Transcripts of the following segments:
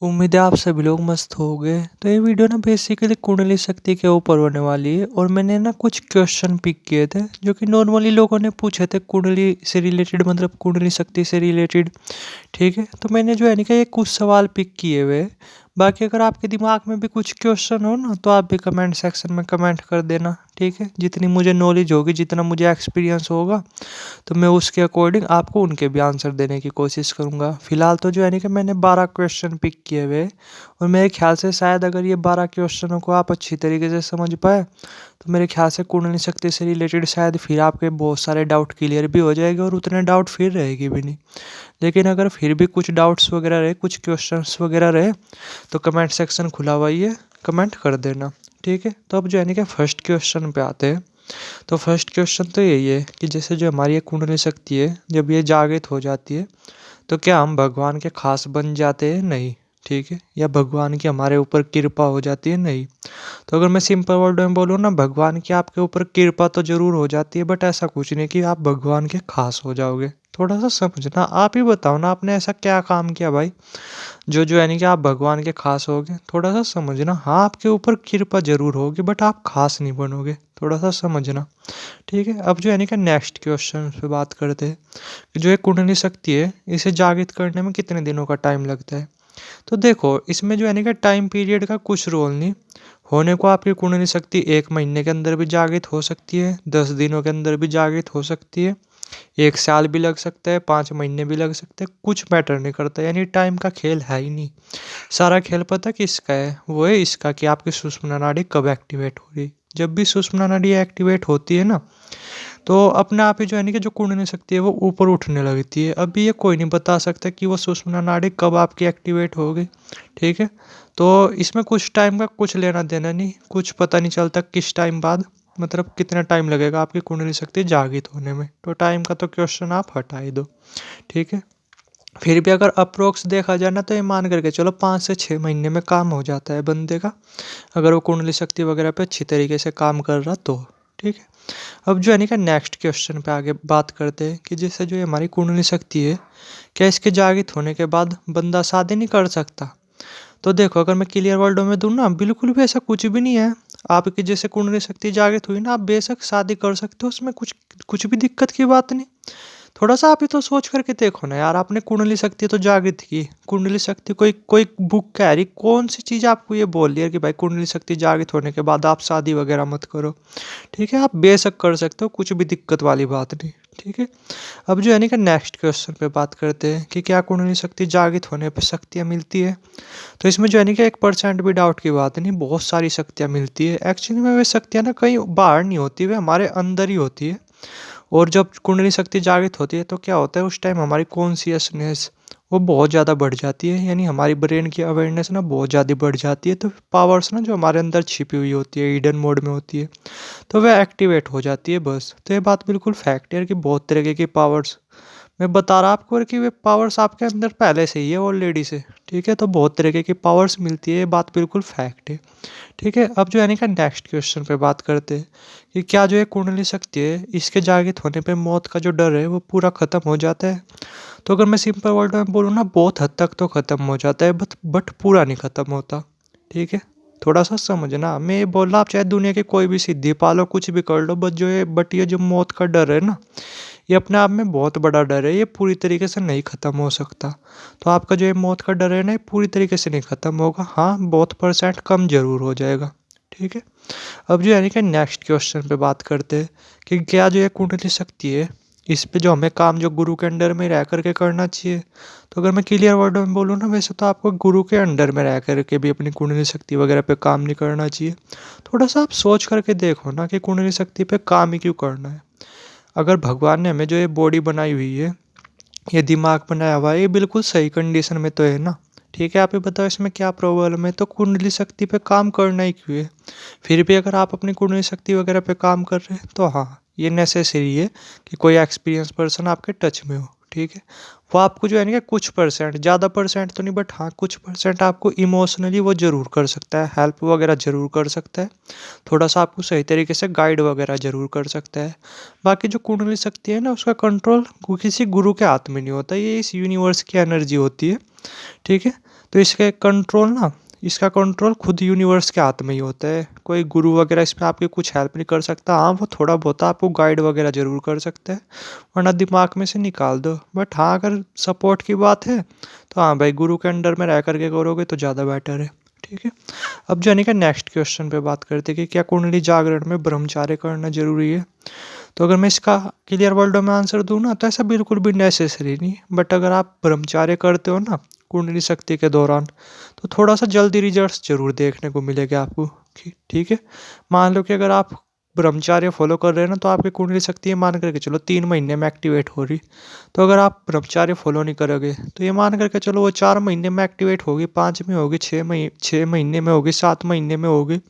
उम्मीद है आप सभी लोग मस्त हो गए। तो ये वीडियो ना बेसिकली कुंडली शक्ति के ऊपर होने वाली है और मैंने ना कुछ क्वेश्चन पिक किए थे जो कि नॉर्मली लोगों ने पूछे थे कुंडली से रिलेटेड, मतलब कुंडली शक्ति से रिलेटेड। ठीक है, तो मैंने जो है ना कि ये कुछ सवाल पिक किए हुए हैं। बाकी अगर आपके दिमाग में भी कुछ क्वेश्चन हो ना तो आप भी कमेंट सेक्शन में कमेंट कर देना। ठीक है, जितनी मुझे नॉलेज होगी, जितना मुझे एक्सपीरियंस होगा, तो मैं उसके अकॉर्डिंग आपको उनके भी आंसर देने की कोशिश करूंगा। फिलहाल तो जो है ना कि मैंने 12 क्वेश्चन पिक किए हुए हैं और मेरे ख्याल से शायद अगर ये 12 क्वेश्चनों को आप अच्छी तरीके से समझ पाए तो मेरे ख्याल से कुंडली शक्ति से रिलेटेड शायद फिर आपके बहुत सारे डाउट क्लियर भी हो जाएंगे और उतने डाउट फिर रहेगी भी नहीं। लेकिन अगर फिर भी कुछ डाउट्स वगैरह रहे, कुछ क्वेश्चंस वगैरह रहे, तो कमेंट सेक्शन खुला हुआ ही है, कमेंट कर देना। ठीक है, तो अब जो है ना कि फर्स्ट क्वेश्चन पे आते हैं। तो फर्स्ट क्वेश्चन तो यही है कि जैसे जो हमारी ये कुंडली शक्ति है, जब ये जागृत हो जाती है तो क्या हम भगवान के खास बन जाते हैं? नहीं। ठीक है, या भगवान की हमारे ऊपर कृपा हो जाती है? नहीं। तो अगर मैं सिंपल वर्ड में बोलूँ ना, भगवान की आपके ऊपर कृपा तो जरूर हो जाती है, बट ऐसा कुछ नहीं कि आप भगवान के खास हो जाओगे। थोड़ा सा समझना, आप ही बताओ ना, आपने ऐसा क्या काम किया भाई जो यानी कि आप भगवान के खास होगे? थोड़ा सा समझना। हाँ, आपके ऊपर कृपा जरूर होगी बट आप खास नहीं बनोगे, थोड़ा सा समझना। ठीक है, अब जो है कि नेक्स्ट क्वेश्चन पे बात करते हैं कि जो ये कुंडली शक्ति है, इसे जागृत करने में कितने दिनों का टाइम लगता है? तो देखो, इसमें जो है कि टाइम पीरियड का कुछ रोल नहीं। होने को आपकी कुंडली शक्ति 1 महीने के अंदर भी जागृत हो सकती है, 10 दिनों के अंदर भी जागृत हो सकती है, 1 साल भी लग सकता है, 5 महीने भी लग सकते हैं, कुछ मैटर नहीं करता। यानी टाइम का खेल है ही नहीं। सारा खेल पता किसका है? वो है इसका कि आपकी सुषुम्ना नाड़ी कब एक्टिवेट हो रही। जब भी सुषुम्ना नाड़ी एक्टिवेट होती है ना, तो अपने आप ही जो है ना कि जो कुंडली शक्ति है वो ऊपर उठने लगती है। अभी ये कोई नहीं बता सकता कि वो सुषुम्ना नाड़ी कब आपकी एक्टिवेट होगी। ठीक है, तो इसमें कुछ टाइम का कुछ लेना देना नहीं, कुछ पता नहीं चलता किस टाइम बाद, मतलब कितना टाइम लगेगा आपकी कुंडली शक्ति जागृत होने में। तो टाइम का तो क्वेश्चन आप हटा ही दो। ठीक है, फिर भी अगर अप्रोक्स देखा जाए ना तो ये मान करके चलो 5 से 6 महीने में काम हो जाता है बंदे का, अगर वो कुंडली शक्ति वगैरह पे अच्छी तरीके से काम कर रहा तो। ठीक है, अब जो है ना कि नेक्स्ट क्वेश्चन पे आगे बात करते हैं कि जैसे जो ये हमारी कुंडली शक्ति है, क्या इसके जागृत होने के बाद बंदा शादी नहीं कर सकता? तो देखो, अगर मैं क्लियर वर्डों में दूं ना, बिल्कुल भी ऐसा कुछ भी नहीं है। आपकी जैसे कुंडली शक्ति जागृत हुई ना, आप बेशक शादी कर सकते हो, उसमें कुछ कुछ भी दिक्कत की बात नहीं। थोड़ा सा आप ही तो सोच करके देखो ना यार, आपने कुंडली शक्ति तो जागृत की, कुंडली शक्ति कोई कोई बुक कह रही, कौन सी चीज आपको ये बोल रही है कि भाई कुंडली शक्ति जागृत होने के बाद आप शादी वगैरह मत करो? ठीक है, आप बेशक कर सकते हो, कुछ भी दिक्कत वाली बात नहीं। ठीक है, अब जो है ना कि नेक्स्ट क्वेश्चन पे बात करते हैं कि क्या कुंडली शक्ति जागृत होने पे शक्तियाँ मिलती है? तो इसमें जो है ना कि 1% भी डाउट की बात नहीं, बहुत सारी शक्तियाँ मिलती है। एक्चुअली में वे शक्तियाँ ना कहीं बाहर नहीं होती, वे हमारे अंदर ही होती है। और जब कुंडली शक्ति जागृत होती है तो क्या होता है, उस टाइम हमारी कॉन्शियसनेस वो बहुत ज़्यादा बढ़ जाती है, यानी हमारी ब्रेन की अवेयरनेस ना बहुत ज़्यादा बढ़ जाती है। तो पावर्स ना जो हमारे अंदर छिपी हुई होती है, हिडन मोड में होती है, तो वह एक्टिवेट हो जाती है बस। तो ये बात बिल्कुल फैक्ट है कि बहुत तरीके की पावर्स मैं बता रहा आपको कि वे पावर्स आपके अंदर पहले से ही है ऑलरेडी से। ठीक है, तो बहुत तरीके की पावर्स मिलती है, ये बात बिल्कुल फैक्ट है। ठीक है, अब जो है ना नेक्स्ट क्वेश्चन पे बात करते हैं कि क्या जो ये कुंडली शक्ति है, इसके जागृत होने पे मौत का जो डर है वो पूरा खत्म हो जाता है? तो अगर मैं सिंपल वर्ड में बोलूँ ना, बहुत हद तक तो खत्म हो जाता है, बट पूरा नहीं खत्म होता। ठीक है, थोड़ा सा समझना, मैं ये बोल रहा, आप चाहे दुनिया की कोई भी सिद्धि पालो, कुछ भी कर लो, बट ये जो मौत का डर है ना, ये अपने आप में बहुत बड़ा डर है, ये पूरी तरीके से नहीं खत्म हो सकता। तो आपका जो ये मौत का डर है ना, ये पूरी तरीके से नहीं खत्म होगा, हाँ बहुत परसेंट कम जरूर हो जाएगा। ठीक है, अब जो है कि नेक्स्ट क्वेश्चन पे बात करते हैं कि क्या जो ये कुंडली शक्ति है, इस पे जो हमें काम जो गुरु के अंडर में रह करके करना चाहिए? तो अगर मैं क्लियर वर्ड में बोलूँ ना, वैसे तो आपको गुरु के अंडर में रह करके भी अपनी कुंडली शक्ति वगैरह पे काम नहीं करना चाहिए। थोड़ा सा आप सोच करके देखो ना कि कुंडली शक्ति पे काम ही क्यों करना है। अगर भगवान ने हमें जो ये बॉडी बनाई हुई है, ये दिमाग बनाया हुआ है, ये बिल्कुल सही कंडीशन में तो है ना? ठीक है, आप ही बताओ इसमें क्या प्रॉब्लम है? तो कुंडली शक्ति पे काम करना ही क्यों है? फिर भी अगर आप अपनी कुंडली शक्ति वगैरह पे काम कर रहे हैं तो हाँ, ये नेसेसरी है कि कोई एक्सपीरियंस पर्सन आपके टच में हो। ठीक है, वो आपको जो है ना कुछ परसेंट, ज़्यादा परसेंट तो नहीं बट हाँ कुछ परसेंट आपको इमोशनली वो ज़रूर कर सकता है, हेल्प वगैरह ज़रूर कर सकता है, थोड़ा सा आपको सही तरीके से गाइड वगैरह ज़रूर कर सकता है। बाकी जो कुंडली शक्ति है ना, उसका कंट्रोल किसी गुरु के हाथ में नहीं होता, ये इस यूनिवर्स की एनर्जी होती है। ठीक है, तो इसका कंट्रोल खुद यूनिवर्स के हाथ में ही होता है। कोई गुरु वगैरह इसमें आपकी कुछ हेल्प नहीं कर सकता। हाँ, वो थोड़ा बहुत आपको गाइड वगैरह ज़रूर कर सकता है, वरना दिमाग में से निकाल दो। बट हाँ, अगर सपोर्ट की बात है तो हाँ भाई, गुरु के अंडर में रह करके करोगे तो ज़्यादा बेटर है। ठीक है, अब जाने का नेक्स्ट क्वेश्चन पे बात करते हैं कि क्या कुंडली जागरण में ब्रह्मचार्य करना जरूरी है। तो अगर मैं इसका क्लियर वर्ड में आंसर दूं ना, तो ऐसा बिल्कुल भी नेसेसरी नहीं। बट अगर आप ब्रह्मचार्य करते हो ना कुंडली शक्ति के दौरान, तो थोड़ा सा जल्दी रिजल्ट्स जरूर देखने को मिलेगा आपको। ठीक है, मान लो कि अगर आप ब्रह्मचार्य फॉलो कर रहे हैं ना, तो आपकी कुंडली शक्ति ये मान करके चलो 3 महीने में एक्टिवेट हो रही। तो अगर आप ब्रह्मचार्य फॉलो नहीं करोगे तो ये मान करके चलो वो 4 महीने में एक्टिवेट होगी, 5 में होगी, 6 महीने में होगी, 7 महीने में होगी।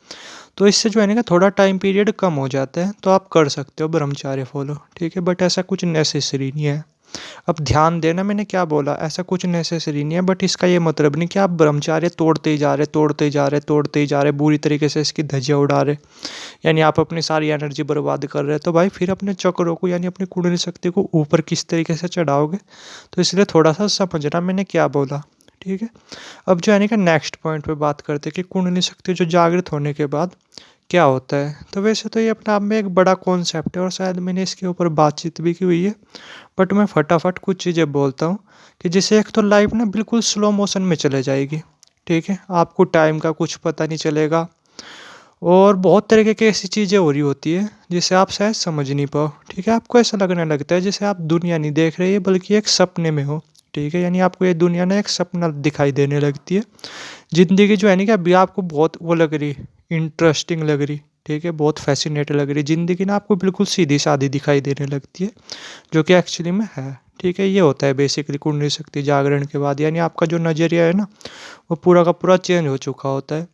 तो इससे जो है ना थोड़ा टाइम पीरियड कम हो जाता है, तो आप कर सकते हो ब्रह्मचार्य फॉलो। ठीक है, बट ऐसा कुछ नेसेसरी नहीं है। अब ध्यान देना मैंने क्या बोला, ऐसा कुछ नेसेसरी नहीं है। बट इसका ये मतलब नहीं कि आप ब्रह्मचार्य तोड़ते ही जा रहे, तोड़ते ही जा रहे, तोड़ते ही जा रहे, बुरी तरीके से इसकी धज्जियां उड़ा रहे, यानी आप अपनी सारी एनर्जी बर्बाद कर रहे हैं। तो भाई फिर अपने चक्रों को यानी अपनी कुंडली शक्ति को ऊपर किस तरीके से चढ़ाओगे। तो इसलिए थोड़ा सा समझना मैंने क्या बोला। ठीक है, अब जो है ना नेक्स्ट पॉइंट पे बात करते हैं कि कुंडली शक्ति जो जागृत होने के बाद क्या होता है। तो वैसे तो ये अपने आप में एक बड़ा कॉन्सेप्ट है और शायद मैंने इसके ऊपर बातचीत भी की हुई है। बट मैं फटाफट कुछ चीज़ें बोलता हूँ कि जैसे एक तो लाइफ ना बिल्कुल स्लो मोशन में चले जाएगी। ठीक है, आपको टाइम का कुछ पता नहीं चलेगा और बहुत तरीके की ऐसी चीज़ें हो रही होती है जिसे आप शायद समझ नहीं पाओ। ठीक है, आपको ऐसा लगने लगता है जैसे आप दुनिया नहीं देख रहे हैं बल्कि एक सपने में हो। ठीक है, यानी आपको ये दुनिया ना एक सपना दिखाई देने लगती है। ज़िंदगी जो है ना कि अभी आपको बहुत वो लग रही, इंटरेस्टिंग लग रही। ठीक है, बहुत फैसिनेट लग रही ज़िंदगी ना, आपको बिल्कुल सीधी सादी दिखाई देने लगती है, जो कि एक्चुअली में है। ठीक है, ये होता है बेसिकली कुंडली शक्ति जागरण के बाद, यानी आपका जो नज़रिया है ना वो पूरा का पूरा चेंज हो चुका होता है।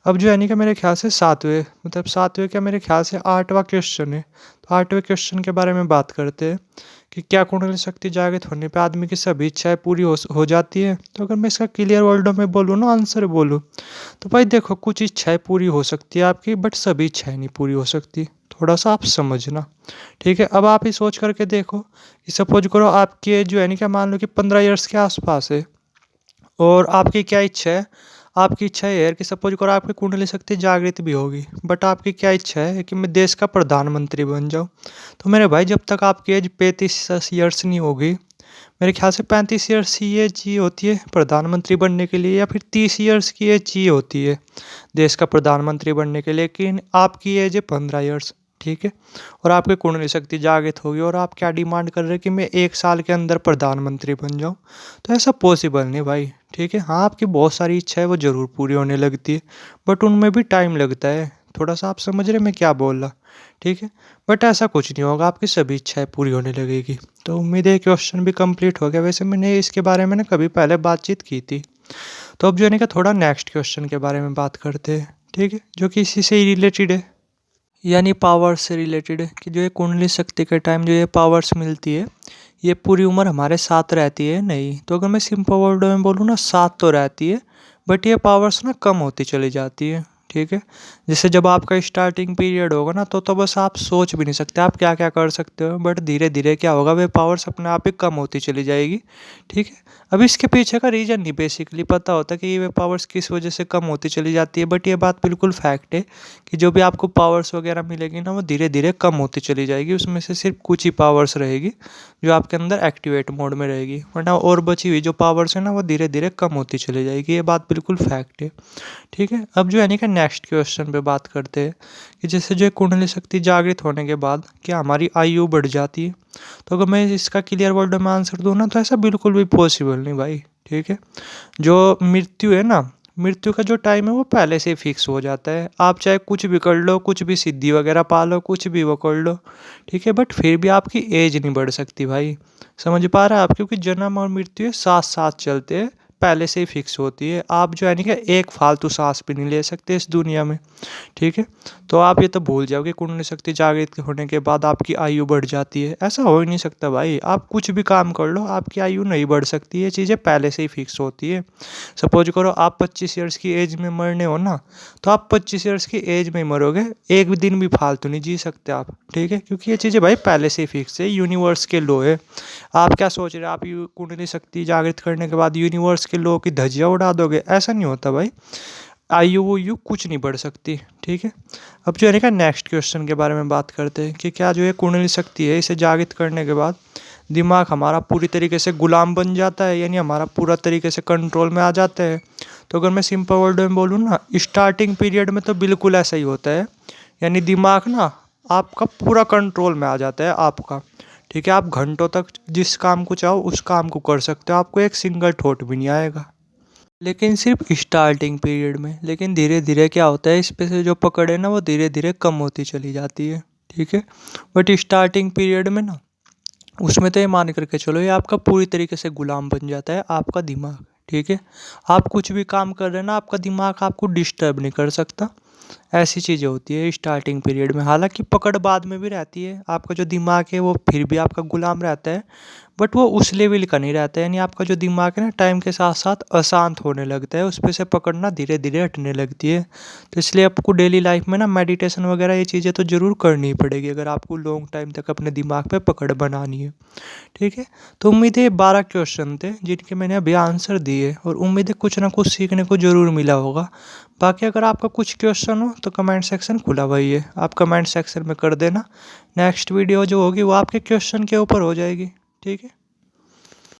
अब जो है नहीं कि मेरे ख्याल से सातवें क्या मेरे ख्याल से 8वां क्वेश्चन है। तो 8वें क्वेश्चन के बारे में बात करते हैं कि क्या कुंडली शक्ति जागृत होने पे आदमी की सभी इच्छाएं पूरी हो जाती है। तो अगर मैं इसका क्लियर वर्डों में बोलूँ ना, आंसर बोलूँ, तो भाई देखो, कुछ इच्छाएं पूरी हो सकती है आपकी, बट सभी इच्छाएं नहीं पूरी हो सकती। थोड़ा सा आप समझना। ठीक है, अब आप ही सोच करके देखो कि सपोज करो आपकी एज जो है ना क्या, मान लो कि 15 ईयर्स के आसपास है और आपकी क्या इच्छा है। आपकी इच्छा ये है कि सपोज करो आपकी कुंडली शक्ति जागृत भी होगी, बट आपकी क्या इच्छा है कि मैं देश का प्रधानमंत्री बन जाऊं। तो मेरे भाई, जब तक आपकी एज 35 ईयर्स नहीं होगी, मेरे ख्याल से 35 ईयर्स की एज चाहिए होती है प्रधानमंत्री बनने के लिए, या फिर 30 ईयर्स की एज चाहिए होती है देश का प्रधानमंत्री बनने के लिए। लेकिन आपकी एज है 15 ईयर्स। ठीक है, और आपकी कुंडली शक्ति जागृत होगी और आप क्या डिमांड कर रहे हैं कि मैं 1 साल के अंदर प्रधानमंत्री बन जाऊं। तो ऐसा पॉसिबल नहीं भाई। ठीक है, हाँ, आपकी बहुत सारी इच्छा है वो ज़रूर पूरी होने लगती है, बट उनमें भी टाइम लगता है। थोड़ा सा आप समझ रहे मैं क्या बोल रहा। ठीक है, बट ऐसा कुछ नहीं होगा, आपकी सभी इच्छाएं पूरी होने लगेगी। तो उम्मीद है क्वेश्चन भी कंप्लीट हो गया। वैसे मैंने इसके बारे में ना कभी पहले बातचीत की थी। तो अब जो है ना कि थोड़ा नेक्स्ट क्वेश्चन के बारे में बात करते हैं। ठीक है, जो कि इसी से ही रिलेटेड है, यानी पावर से रिलेटेड है कि जो ये कुंडली शक्ति के टाइम जो ये पावर्स मिलती है, ये पूरी उम्र हमारे साथ रहती है नहीं। तो अगर मैं सिंपल वर्ड में बोलूँ ना, साथ तो रहती है, बट ये पावर्स ना कम होती चली जाती है। ठीक है, जैसे जब आपका स्टार्टिंग पीरियड होगा ना, तो बस आप सोच भी नहीं सकते आप क्या क्या कर सकते हो। बट धीरे धीरे क्या होगा, वे पावर्स अपने आप ही कम होती चली जाएगी। ठीक है, अब इसके पीछे का रीज़न नहीं बेसिकली पता होता कि ये पावर्स किस वजह से कम होती चली जाती है। बट ये बात बिल्कुल फैक्ट है कि जो भी आपको पावर्स वगैरह मिलेगी ना, वो धीरे धीरे कम होती चली जाएगी। उसमें से सिर्फ कुछ ही पावर्स रहेगी जो आपके अंदर एक्टिवेट मोड में रहेगी, वरना और बची हुई जो पावर्स है ना, वो धीरे धीरे कम होती चली जाएगी। ये बात बिल्कुल फैक्ट है। ठीक है, अब जो है ना कि नेक्स्ट क्वेश्चन पे बात करते हैं कि जैसे जो कुंडली शक्ति जागृत होने के बाद क्या हमारी आयु बढ़ जाती है। तो अगर मैं इसका क्लियर वर्ड में आंसर दूँ ना, तो ऐसा बिल्कुल भी पॉसिबल नहीं भाई। ठीक है, जो मृत्यु है ना, मृत्यु का जो टाइम है वो पहले से ही फिक्स हो जाता है। आप चाहे कुछ भी कर लो, कुछ भी सिद्धि वगैरह पा लो, कुछ भी वो कर लो। ठीक है, बट फिर भी आपकी एज नहीं बढ़ सकती भाई। समझ पा रहे हैं आप, क्योंकि जन्म और मृत्यु है साथ साथ चलते हैं, पहले से ही फिक्स होती है। आप जो है नहीं कि एक फालतू सांस भी नहीं ले सकते इस दुनिया में। ठीक है, तो आप ये तो भूल जाओगे कुंडली शक्ति जागृत होने के बाद आपकी आयु बढ़ जाती है। ऐसा हो ही नहीं सकता भाई। आप कुछ भी काम कर लो, आपकी आयु नहीं बढ़ सकती। ये चीज़ें पहले से ही फिक्स होती है। सपोज करो आप 25 ईयर्स की एज में मरने हो ना, तो आप 25 ईयर्स की एज में मरोगे, एक भी दिन भी फालतू नहीं जी सकते आप। ठीक है, क्योंकि ये चीज़ें भाई पहले से ही फिक्स है, यूनिवर्स के लॉ है। आप क्या सोच रहे हैं, आप कुंडली शक्ति जागृत करने के बाद यूनिवर्स के लॉ की धज्जियाँ उड़ा दोगे, ऐसा नहीं होता भाई। IUU कुछ नहीं बढ़ सकती, ठीक है। अब जो है ना नेक्स्ट क्वेश्चन के बारे में बात करते हैं कि क्या जो है कुंडली शक्ति है, इसे जागृत करने के बाद दिमाग हमारा पूरी तरीके से गुलाम बन जाता है, यानी हमारा पूरा तरीके से कंट्रोल में आ जाता है। तो अगर मैं सिंपल वर्ड में बोलूँ ना, स्टार्टिंग पीरियड में तो बिल्कुल ऐसा ही होता है, यानी दिमाग ना आपका पूरा कंट्रोल में आ जाता है आपका, ठीक है। आप घंटों तक जिस काम को चाहो उस काम को कर सकते हो, आपको एक सिंगल थॉट भी नहीं आएगा, लेकिन सिर्फ स्टार्टिंग पीरियड में। लेकिन धीरे धीरे क्या होता है, इस पे से जो पकड़ है ना वो धीरे धीरे कम होती चली जाती है, ठीक है। बट स्टार्टिंग पीरियड में ना, उसमें तो ये मान करके चलो, ये आपका पूरी तरीके से गुलाम बन जाता है आपका दिमाग, ठीक है। आप कुछ भी काम कर रहे हैं ना, आपका दिमाग आपको डिस्टर्ब नहीं कर सकता। ऐसी चीज़ें होती है स्टार्टिंग पीरियड में। हालांकि पकड़ बाद में भी रहती है, आपका जो दिमाग है वो फिर भी आपका गुलाम रहता है, बट वो उस लेवल का नहीं रहता है। यानी आपका जो दिमाग है ना टाइम के साथ साथ अशांत होने लगता है, उस पे से पकड़ना धीरे धीरे हटने लगती है। तो इसलिए आपको डेली लाइफ में ना मेडिटेशन वगैरह ये चीज़ें तो ज़रूर करनी ही पड़ेगी, अगर आपको लॉन्ग टाइम तक अपने दिमाग पे पकड़ बनानी है, ठीक है। तो उम्मीद है 12 क्वेश्चन थे जिनके मैंने अभी आंसर दिए, और उम्मीद है कुछ ना कुछ सीखने को ज़रूर मिला होगा। बाकी अगर आपका कुछ क्वेश्चन हो तो कमेंट सेक्शन खुला हुई है, आप कमेंट सेक्शन में कर देना। नेक्स्ट वीडियो जो होगी वो आपके क्वेश्चन के ऊपर हो जाएगी, ठीक है।